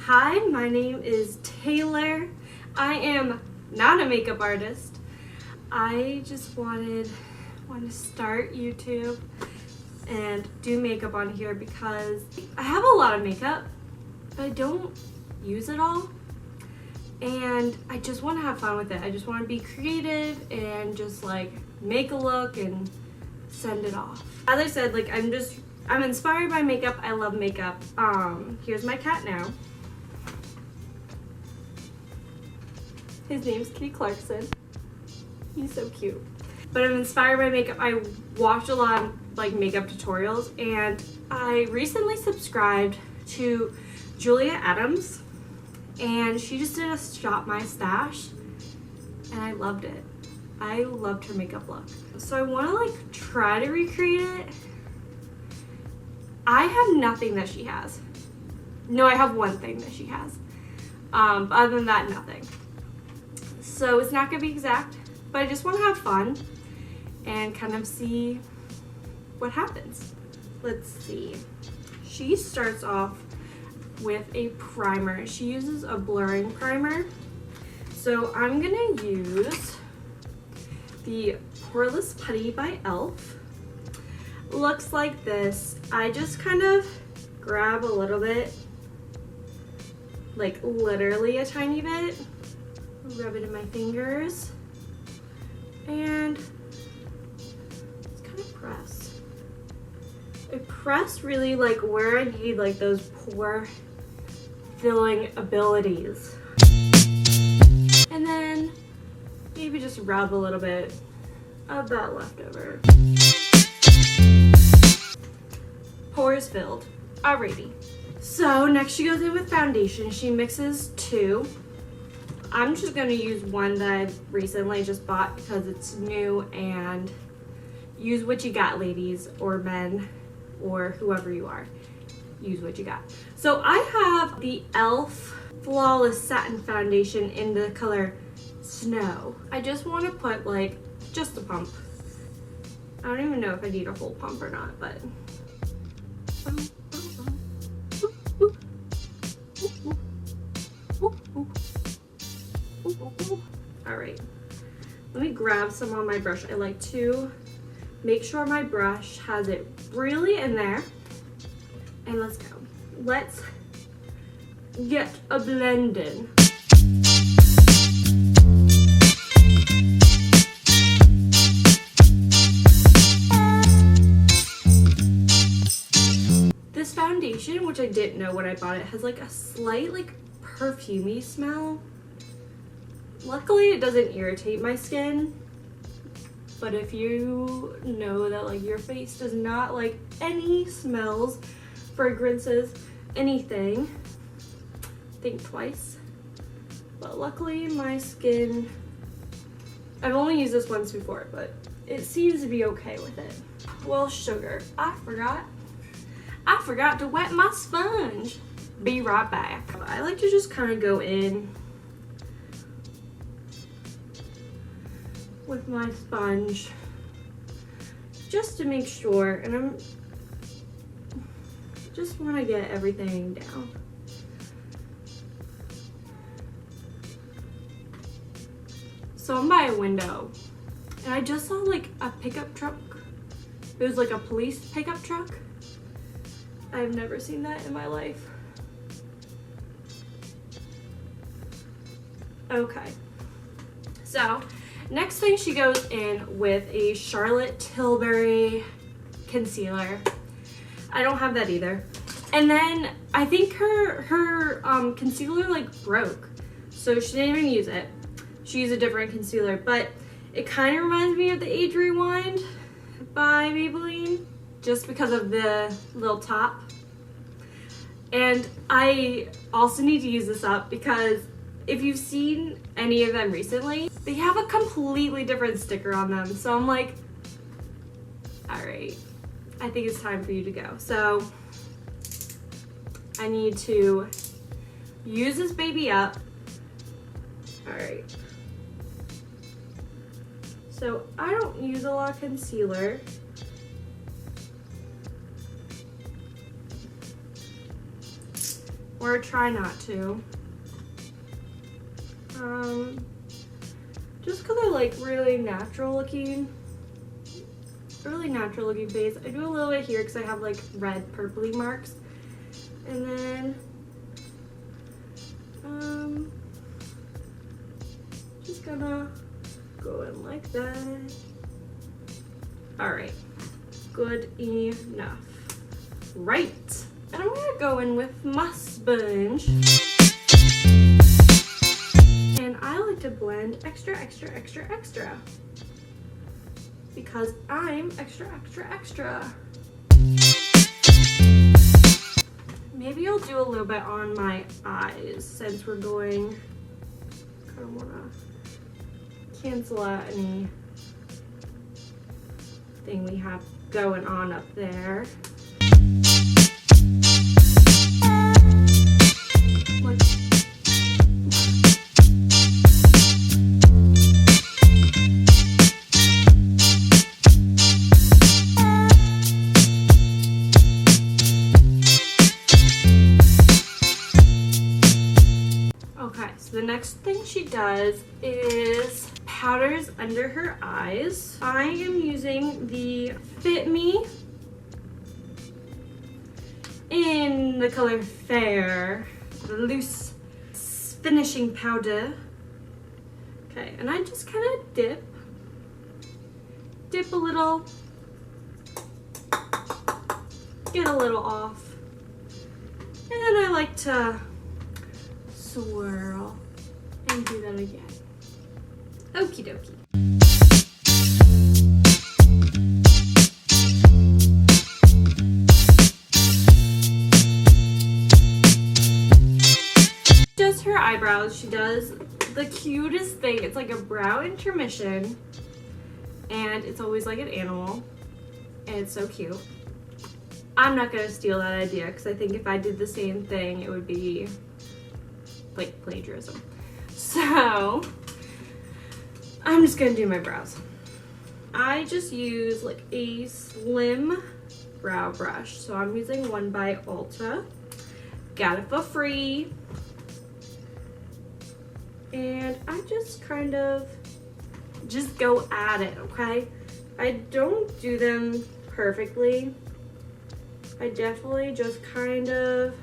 Hi, my name is Taylor. I am not a makeup artist. I just wanted to start YouTube and do makeup on here because I have a lot of makeup, but I don't use it all. And I just want to have fun with it. I just want to be creative and just like make a look and send it off. As I said, like I'm inspired by makeup. I love makeup. Here's my cat now. His name's Kitty Clarkson. He's so cute. But I'm inspired by makeup. I watched a lot of like makeup tutorials, and I recently subscribed to Julia Adams, and she just did a Shop My Stash, and I loved it. I loved her makeup look. So I want to like try to recreate it. I have nothing that she has. No, I have one thing that she has. But other than that, nothing. So it's not gonna be exact, but I just want to have fun and kind of see what happens. Let's see. She starts off with a primer. She uses a blurring primer. So I'm gonna use the Poreless Putty by e.l.f. Looks like this. I just kind of grab a little bit, like literally a tiny bit, rub it in my fingers, and just kind of press. I press really like where I need like those pore filling abilities. And then maybe just rub a little bit of that leftover. Pores filled. Alrighty. So next she goes in with foundation. She mixes two. I'm just going to use one that I've recently just bought because it's new, and use what you got, ladies or men or whoever you are. Use what you got. So I have the e.l.f. Flawless Satin Foundation in the color Snow. I just want to put like just a pump. I don't even know if I need a whole pump or not, but all right, let me grab some on my brush. I like to make sure my brush has it really in there, and let's go. Let's get a blend in. This foundation, which I didn't know when I bought it, has like a slight like perfumey smell. Luckily it doesn't irritate my skin, but if you know that like your face does not like any smells, fragrances, anything, think twice. But luckily my skin, I've only used this once before, but it seems to be okay with it. Well, sugar, I forgot to wet my sponge. Be right back. I like to just kind of go in with my sponge just to make sure, and I'm just want to get everything down. So I'm by a window, and I just saw like a pickup truck. It was like a police pickup truck. I've never seen that in my life. Okay, so next thing she goes in with a Charlotte Tilbury concealer. I don't have that either. And then I think her concealer like broke, so she didn't even use it. She used a different concealer, but it kind of reminds me of the Age Rewind by Maybelline, just because of the little top. And I also need to use this up because if you've seen any of them recently, they have a completely different sticker on them. So I'm like, all right, I think it's time for you to go. So I need to use this baby up. All right. So I don't use a lot of concealer. or try not to. Just because I like really natural looking face. I do a little bit here because I have like red purpley marks. And then just gonna go in like that. All right, good enough. Right, and I'm gonna go in with my sponge. And I like to blend extra, extra, extra, extra. Because I'm extra, extra, extra. Maybe I'll do a little bit on my eyes since we're going. I don't wanna cancel out any thing we have going on up there. The next thing she does is powders under her eyes. I am using the Fit Me in the color Fair, the loose finishing powder. Okay, and I just kind of dip a little, get a little off, and then I like to swirl and do that again. Okie dokie. Does her eyebrows. She does the cutest thing. It's like a brow intermission, and it's always like an animal, and it's so cute. I'm not gonna steal that idea because I think if I did the same thing, it would be like plagiarism. So I'm just gonna do my brows. I just use like a slim brow brush. So I'm using one by Ulta. Got it for free. And I just kind of just go at it, okay? I don't do them perfectly. I definitely just kind of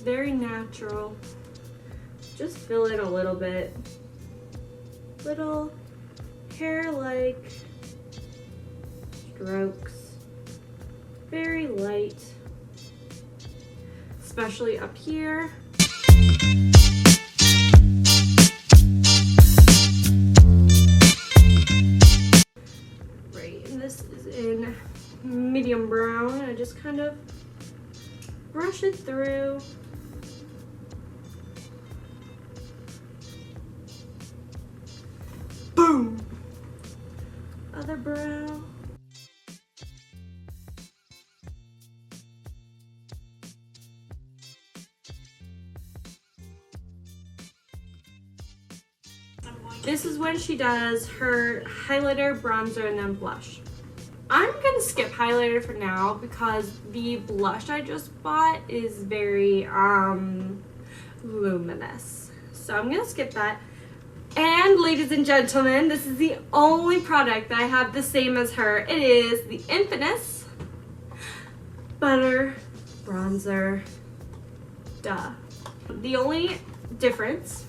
very natural. Just fill in a little bit. Little hair-like strokes. Very light. Especially up here. Right, and this is in medium brown. I just kind of brush it through. Boom! Other brow. This is when she does her highlighter, bronzer, and then blush. I'm gonna skip highlighter for now because the blush I just bought is very luminous. So I'm gonna skip that. And ladies and gentlemen, this is the only product that I have the same as her. It is the infamous Butter Bronzer. Duh. The only difference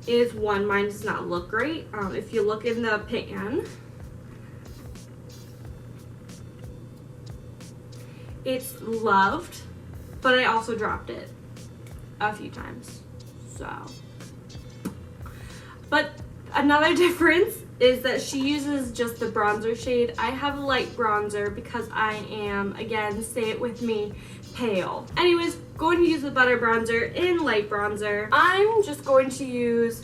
is one, mine does not look great. If you look in the pan, it's loved, but I also dropped it a few times. So. But another difference is that she uses just the bronzer shade. I have a light bronzer because I am, again, say it with me, pale. Anyways, going to use the Butter Bronzer in light bronzer. I'm just going to use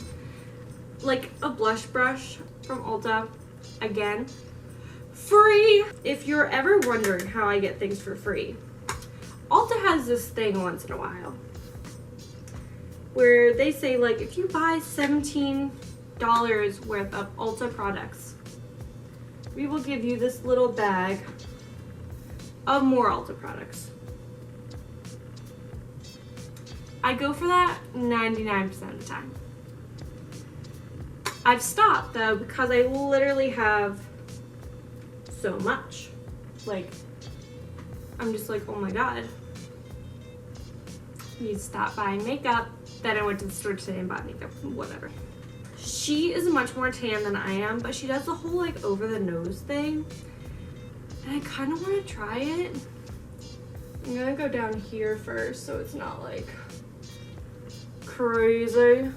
like a blush brush from Ulta. Again, free. If you're ever wondering how I get things for free, Ulta has this thing once in a while where they say, like, if you buy $17 worth of Ulta products, we will give you this little bag of more Ulta products. I go for that 99% of the time. I've stopped though because I literally have so much. Like, I'm just like, oh my god. I need to stop buying makeup. Then I went to the store today and bought makeup, whatever. She is much more tan than I am, but she does the whole like over the nose thing. And I kind of want to try it. I'm gonna go down here first so it's not like crazy.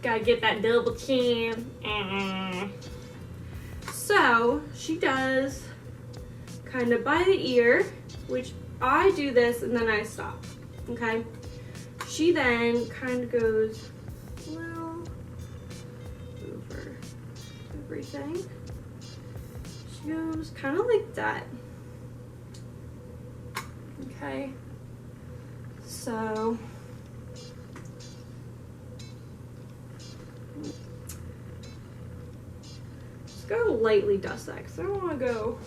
Gotta get that double chin. So she does kind of by the ear, which I do this and then I stop, okay? She then kind of goes a little over everything. She goes kind of like that. Okay, so just gotta lightly dust that because I don't want to go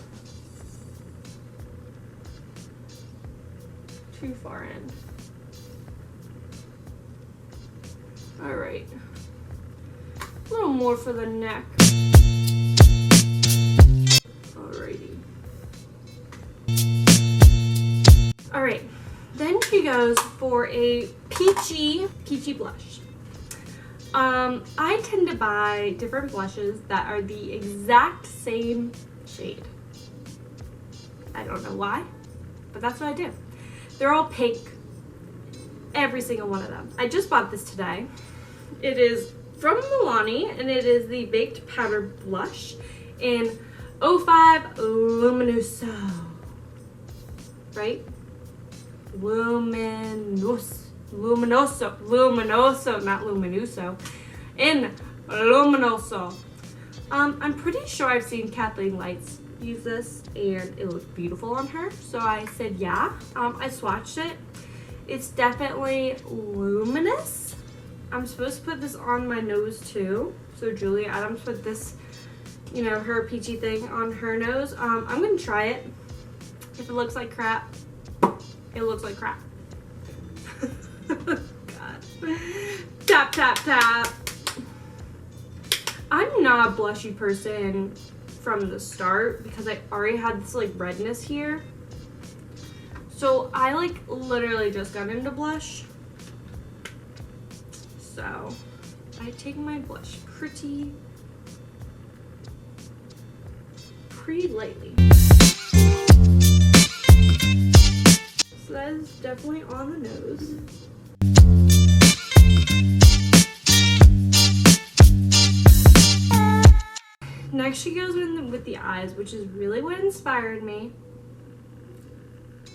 too far in. All right, a little more for the neck. Alrighty. All right, then she goes for a peachy blush. I tend to buy different blushes that are the exact same shade. I don't know why, but that's what I do. They're all pink, every single one of them. I just bought this today. It is from Milani, and it is the Baked Powder Blush in 05 Luminoso, right? Luminoso, not Luminoso, in Luminoso. I'm pretty sure I've seen Kathleen Lights use this and it looked beautiful on her, so I said yeah. I swatched it. It's definitely luminous. I'm supposed to put this on my nose too, so Julia Adams put this, you know, her peachy thing on her nose. I'm gonna try it. If it looks like crap, it looks like crap. God. Tap, tap, tap. I'm not a blushy person from the start because I already had this like redness here. So I like literally just got into blush. So I take my blush pretty lightly. So that is definitely on the nose. Next she goes in with the eyes, which is really what inspired me,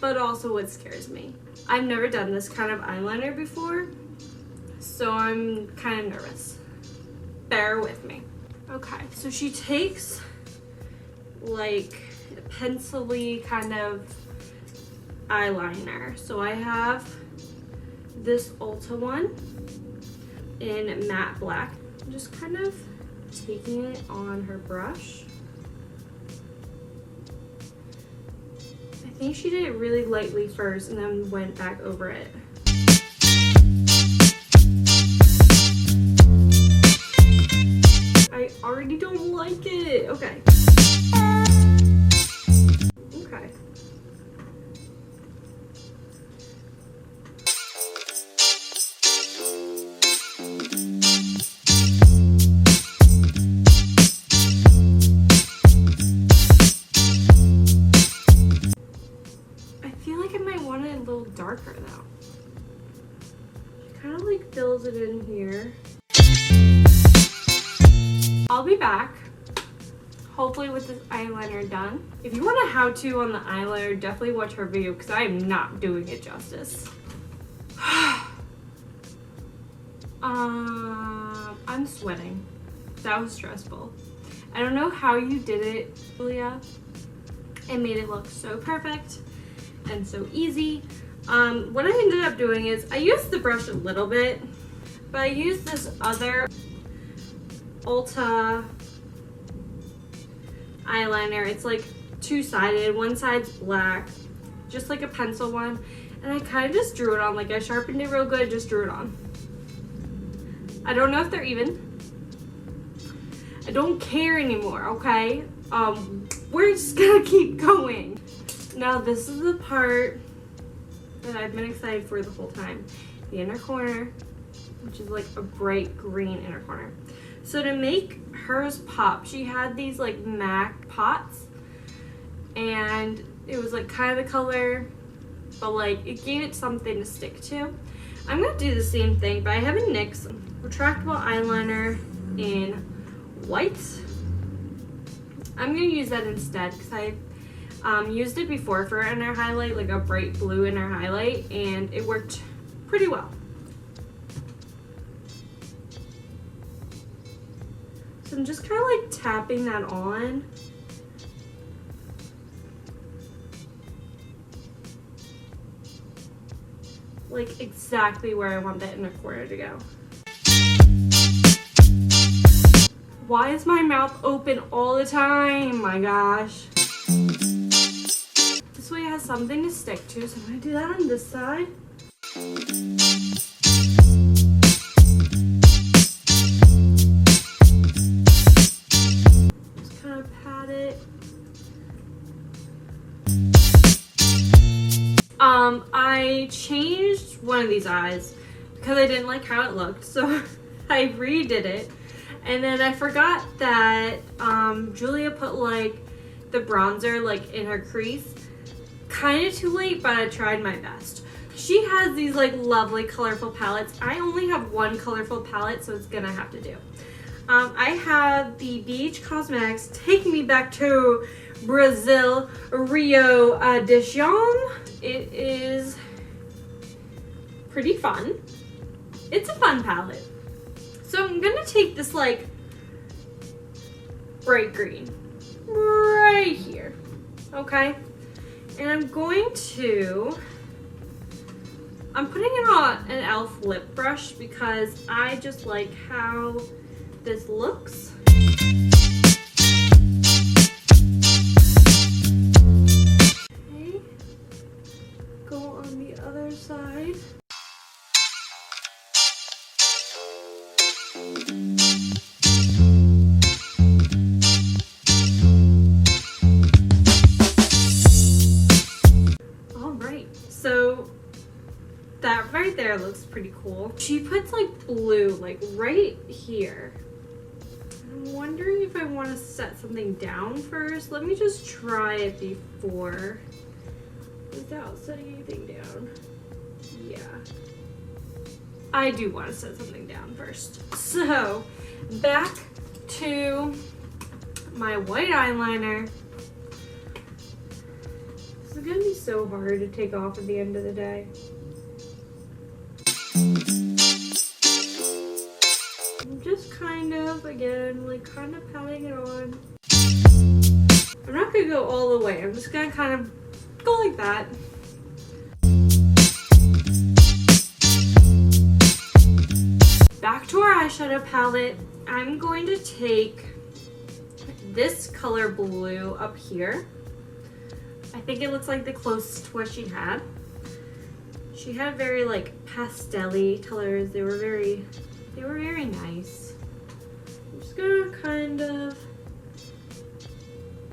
but also what scares me. I've never done this kind of eyeliner before, so I'm kind of nervous. Bear with me. Okay, so she takes like a pencil-y kind of eyeliner. So I have this Ulta one in matte black. I'm just kind of taking it on her brush. I think she did it really lightly first and then went back over it. I already don't like it. Okay. Okay. I feel like I might want it a little darker though. She kind of like fills it in here. I'll be back, hopefully with this eyeliner done. If you want a how-to on the eyeliner, definitely watch her video because I am not doing it justice. I'm sweating. That was stressful. I don't know how you did it, Julia. It made it look so perfect and so easy. What I ended up doing is I used the brush a little bit, but I used this other Ulta eyeliner. It's like two-sided. One side's black, just like a pencil one, And I kind of just drew it on. Like I sharpened it real good, just drew it on. I don't know if they're even. I don't care anymore, okay? We're just gonna keep going. Now this is the part that I've been excited for the whole time. The inner corner, which is like a bright green inner corner. So to make hers pop, she had these like MAC pots, and it was like kind of the color, but like it gave it something to stick to. I'm gonna do the same thing, but I have a NYX retractable eyeliner in white. I'm gonna use that instead because I used it before for inner highlight, like a bright blue inner highlight, and it worked pretty well. So I'm just kind of like tapping that on. Like exactly where I want that inner corner to go. Why is my mouth open all the time? My gosh. This way it has something to stick to, so I'm gonna do that on this side. Just kind of pat it. I changed one of these eyes because I didn't like how it looked, so I redid it. And then I forgot that Julia put like the bronzer like in her crease. Kind of too late, but I tried my best. She has these like lovely colorful palettes. I only have one colorful palette, so it's gonna have to do. I have the BH Cosmetics Take Me Back to Brazil Rio de Janeiro. It is pretty fun. It's a fun palette. So I'm gonna take this like bright green right here, okay? And I'm putting it on an e.l.f. lip brush because I just like how this looks. Okay, go on the other side. So that right there looks pretty cool. She puts like blue like right here. I'm wondering if I want to set something down first. Let me just try it before without setting anything down. Yeah. I do want to set something down first. So back to my white eyeliner. It's gonna be so hard to take off at the end of the day. I'm just kind of patting it on. I'm not gonna go all the way. I'm just gonna kind of go like that. Back to our eyeshadow palette. I'm going to take this color blue up here. I think it looks like the closest to what she had. She had very like pastel-y colors. They were very nice. I'm just gonna kind of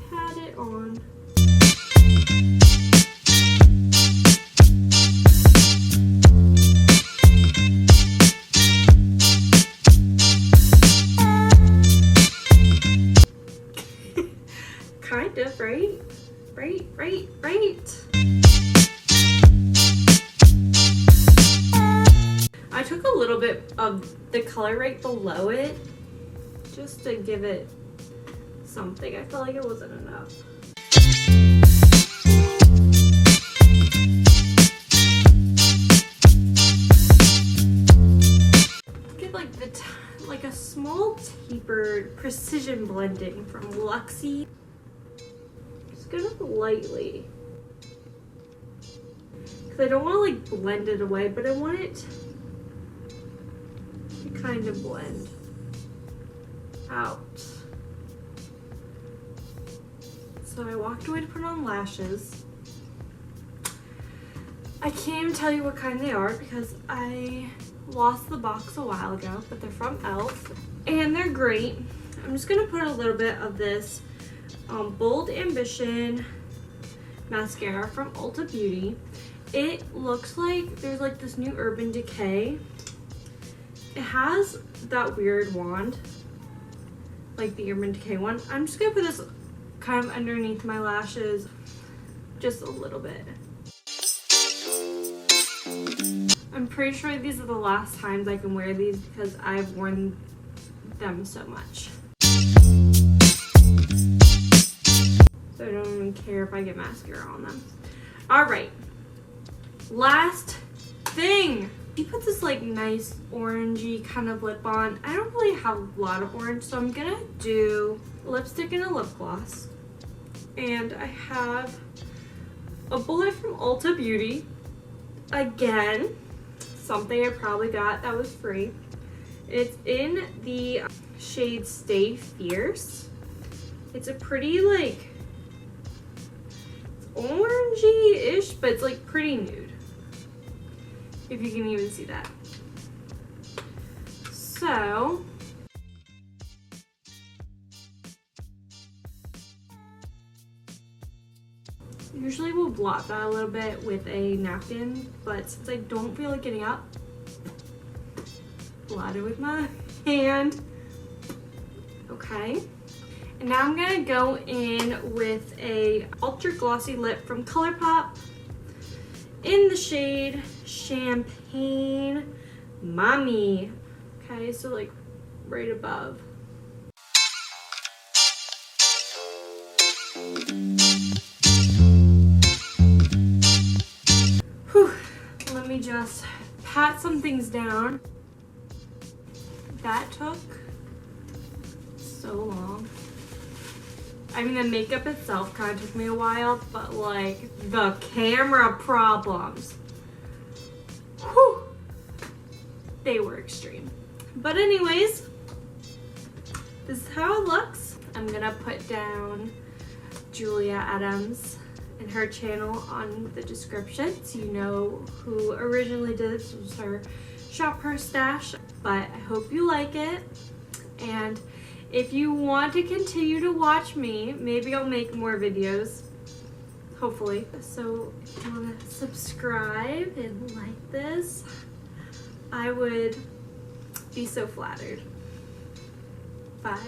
pat it on. Kind of, right? Right. I took a little bit of the color right below it just to give it something. I felt like it wasn't enough. Get like a small tapered precision blending from Luxie. Kind of lightly, because I don't want to like blend it away, but I want it to kind of blend out. So I walked away to put on lashes. I can't even tell you what kind they are because I lost the box a while ago, but they're from e.l.f. and they're great. I'm just gonna put a little bit of this Bold Ambition mascara from Ulta Beauty. It looks like there's like this new Urban Decay. It has that weird wand, like the Urban Decay one. I'm just gonna put this kind of underneath my lashes, just a little bit. I'm pretty sure these are the last times I can wear these because I've worn them so much. So I don't even care if I get mascara on them. All right, last thing. He puts this like nice orangey kind of lip on. I don't really have a lot of orange, so I'm gonna do lipstick and a lip gloss. And I have a bullet from Ulta Beauty. Again, something I probably got that was free. It's in the shade Stay Fierce. It's a pretty like, it's orangey-ish, but it's like pretty nude, if you can even see that. So usually we'll blot that a little bit with a napkin, but since I don't feel like getting up, blot it with my hand. Okay. And now I'm gonna go in with a ultra glossy lip from ColourPop in the shade Champagne Mommy. Okay, so like right above. Whew. Let me just pat some things down. That took so long. I mean, the makeup itself kind of took me a while, but like the camera problems, whew, they were extreme. But anyways, this is how it looks. I'm gonna put down Julia Adams and her channel on the description so you know who originally did this. This was her Shop Her Stash, but I hope you like it. And if you want to continue to watch me, maybe I'll make more videos, hopefully. So if you want to subscribe and like this, I would be so flattered. Bye.